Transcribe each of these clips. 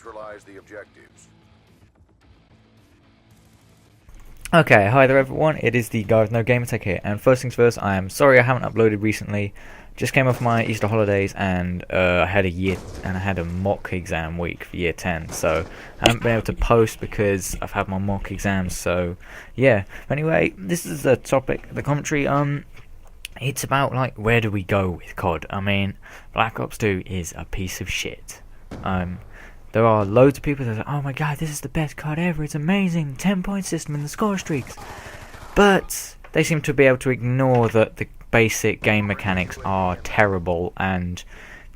neutralize the objectives. Okay, hi there everyone, it is the guy with no gamertag here, and first things first, I am sorry I haven't uploaded recently. Just came off my Easter holidays and I had a mock exam week for year 10, so I haven't been able to post because I've had my mock exams, so yeah. But anyway, this is the topic, the commentary. It's about, like, where do we go with CoD? I mean, Black Ops 2 is a piece of shit. There are loads of people that are like, oh my god, this is the best CoD ever, it's amazing, 10-point system and the score streaks. But they seem to be able to ignore that the basic game mechanics are terrible, and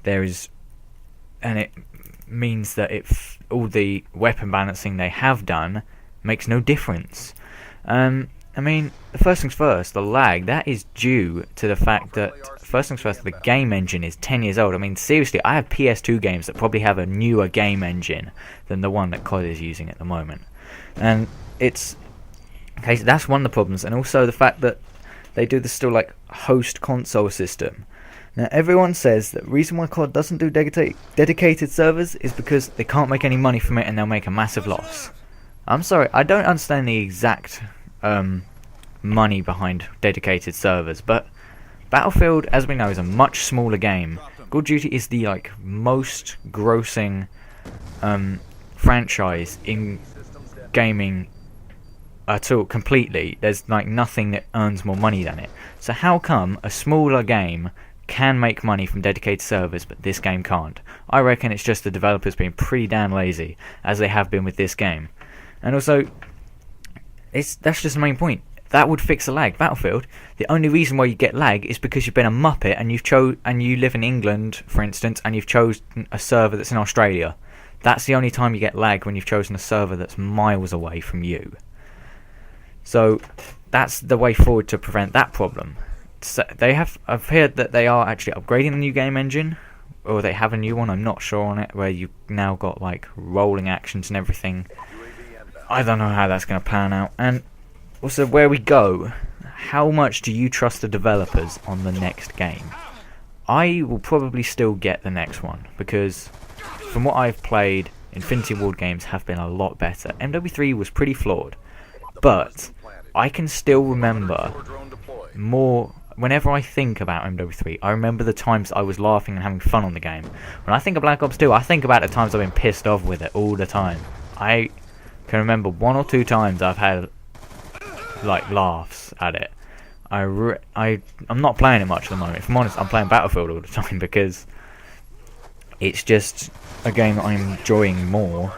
it means that all the weapon balancing they have done makes no difference. I mean, first things first, the lag, that is due to the fact that, first things first, the game engine is 10 years old. I mean, seriously, I have PS2 games that probably have a newer game engine than the one that CoD is using at the moment. And okay, so that's one of the problems, and also the fact that they do this still, like, host console system. Now, everyone says that the reason why CoD doesn't do dedicated servers is because they can't make any money from it and they'll make a massive loss. I'm sorry, I don't understand the exact money behind dedicated servers, but Battlefield, as we know, is a much smaller game. Call of Duty is the most grossing franchise in gaming at all, completely. There's nothing that earns more money than it. So how come a smaller game can make money from dedicated servers but this game can't? I reckon it's just the developers being pretty damn lazy, as they have been with this game. And also, that's just the main point. That would fix the lag. Battlefield, the only reason why you get lag is because you've been a muppet and you live in England, for instance, and you've chosen a server that's in Australia. That's the only time you get lag, when you've chosen a server that's miles away from you. So that's the way forward to prevent that problem. So I've heard that they are actually upgrading the new game engine, or they have a new one, I'm not sure on it, where you've now got rolling actions and everything. I don't know how that's going to pan out. And also, where we go, how much do you trust the developers on the next game? I will probably still get the next one, because from what I've played, Infinity Ward games have been a lot better. MW3 was pretty flawed, but I can still remember more. Whenever I think about MW3, I remember the times I was laughing and having fun on the game. When I think of Black Ops 2, I think about the times I've been pissed off with it all the time. I can remember one or two times I've had laughs at it. I'm not playing it much at the moment. If I'm honest, I'm playing Battlefield all the time because it's just a game that I'm enjoying more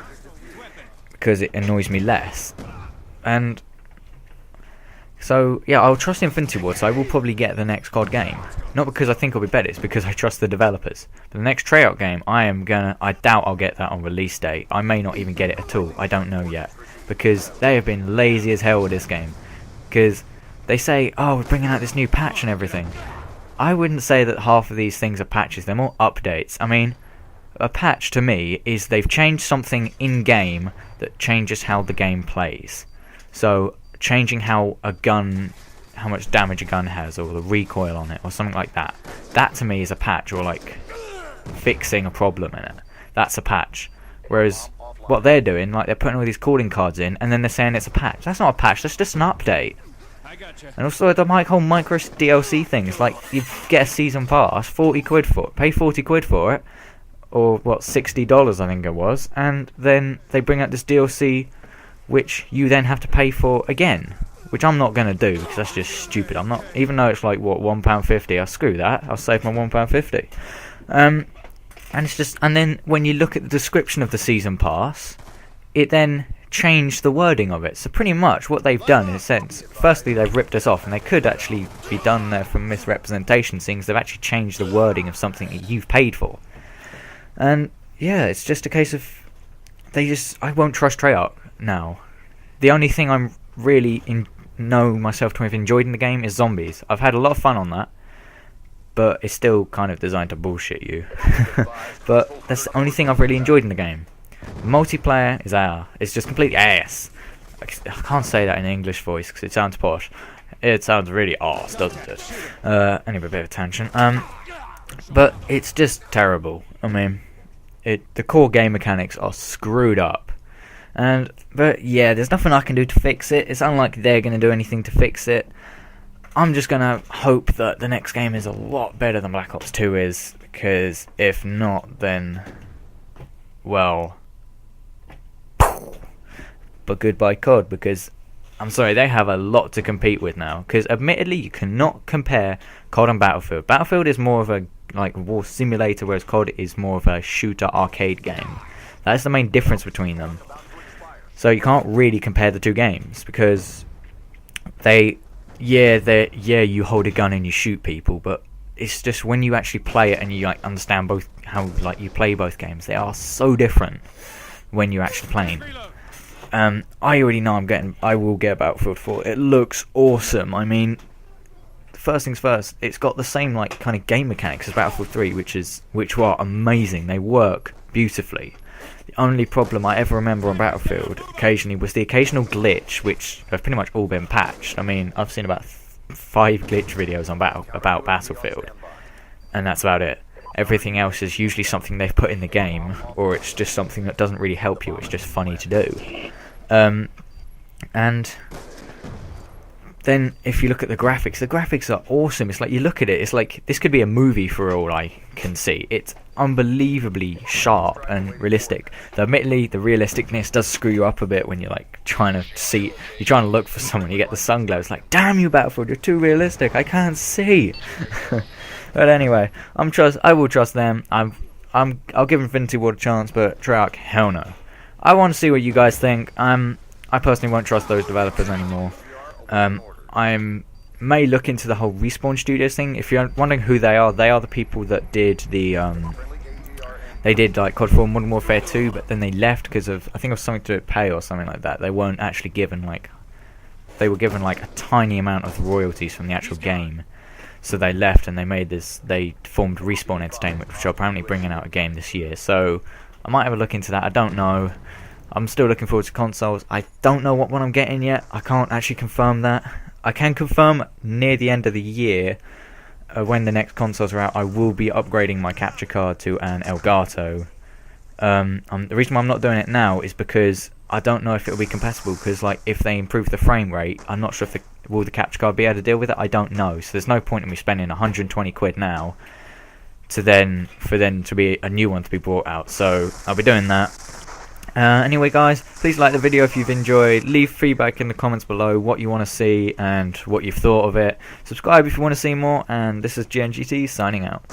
because it annoys me less. And so, yeah, I'll trust Infinity Ward, so I will probably get the next CoD game. Not because I think it'll be better, it's because I trust the developers. But the next Treyarch game, I doubt I'll get that on release date. I may not even get it at all, I don't know yet. Because they have been lazy as hell with this game. Because they say, oh, we're bringing out this new patch and everything. I wouldn't say that half of these things are patches, they're more updates. I mean, a patch to me is they've changed something in-game that changes how the game plays. So, changing how much damage a gun has, or the recoil on it, or something like that. That to me is a patch, or fixing a problem in it. That's a patch. Whereas what they're doing, they're putting all these calling cards in, and then they're saying it's a patch. That's not a patch, that's just an update. And also the whole micro DLC thing, it's like you get a season pass, 40 quid for it, pay 40 quid for it, or $60 I think it was, and then they bring out this DLC which you then have to pay for again, which I'm not going to do because that's just stupid. I'm not, even though it's £1.50, I'll screw that, I'll save my £1.50. And it's just, and then when you look at the description of the season pass, it then changed the wording of it. So pretty much what they've done in a sense, firstly they've ripped us off, and they could actually be done there from misrepresentation, seeing as they've actually changed the wording of something that you've paid for. And yeah, it's just a case of I won't trust Treyarch now. The only thing I'm really know myself to have enjoyed in the game is zombies. I've had a lot of fun on that, but it's still kind of designed to bullshit you. But that's the only thing I've really enjoyed in the game. Multiplayer is it's just complete ass. I can't say that in an English voice because it sounds posh. It sounds really arse, doesn't it? Anyway, a bit of a tangent. But it's just terrible. I mean, the core game mechanics are screwed up. But yeah, there's nothing I can do to fix it. It's unlikely they're going to do anything to fix it. I'm just going to hope that the next game is a lot better than Black Ops 2 is, because if not, then, well, but goodbye CoD, because I'm sorry, they have a lot to compete with now. Because admittedly, you cannot compare CoD and Battlefield. Battlefield is more of a war simulator, whereas CoD is more of a shooter arcade game. That's the main difference between them. So you can't really compare the two games, because you hold a gun and you shoot people, but it's just when you actually play it and you understand both how you play both games, they are so different when you're actually playing. I already know I will get Battlefield 4. It looks awesome. I mean, first things first, it's got the same kind of game mechanics as Battlefield 3, which are amazing. They work beautifully. The only problem I ever remember on Battlefield occasionally was the occasional glitch, which have pretty much all been patched. I mean, I've seen about 5 glitch videos on about Battlefield, and that's about it. Everything else is usually something they've put in the game, or it's just something that doesn't really help you. It's just funny to do. And then if you look at the graphics are awesome. It's like you look at it, it's like this could be a movie for all I can see. It's unbelievably sharp and realistic. Though admittedly, the realisticness does screw you up a bit when you're trying to look for someone. You get the sun glow. It's like, damn you, Battlefield, you're too realistic. I can't see. But anyway, I will trust them. I'll give Infinity Ward a chance, but Treyarch, hell no. I want to see what you guys think. I personally won't trust those developers anymore. I may look into the whole Respawn Studios thing. If you're wondering who they are the people that did they did COD 4 Modern Warfare 2, but then they left because of, I think it was something to do with pay or something like that. They weren't actually given they were given a tiny amount of royalties from the actual game. So they left and they formed Respawn Entertainment, which are apparently bringing out a game this year. So I might have a look into that. I don't know. I'm still looking forward to consoles. I don't know what one I'm getting yet. I can't actually confirm that. I can confirm near the end of the year, when the next consoles are out, I will be upgrading my capture card to an Elgato. The reason why I'm not doing it now is because I don't know if it will be compatible, because if they improve the frame rate, I'm not sure if will the capture card be able to deal with it. I don't know. So there's no point in me spending 120 quid now for then to be a new one to be brought out. So I'll be doing that. Anyway guys, please like the video if you've enjoyed, leave feedback in the comments below what you want to see and what you've thought of it, subscribe if you want to see more, and this is GNGT signing out.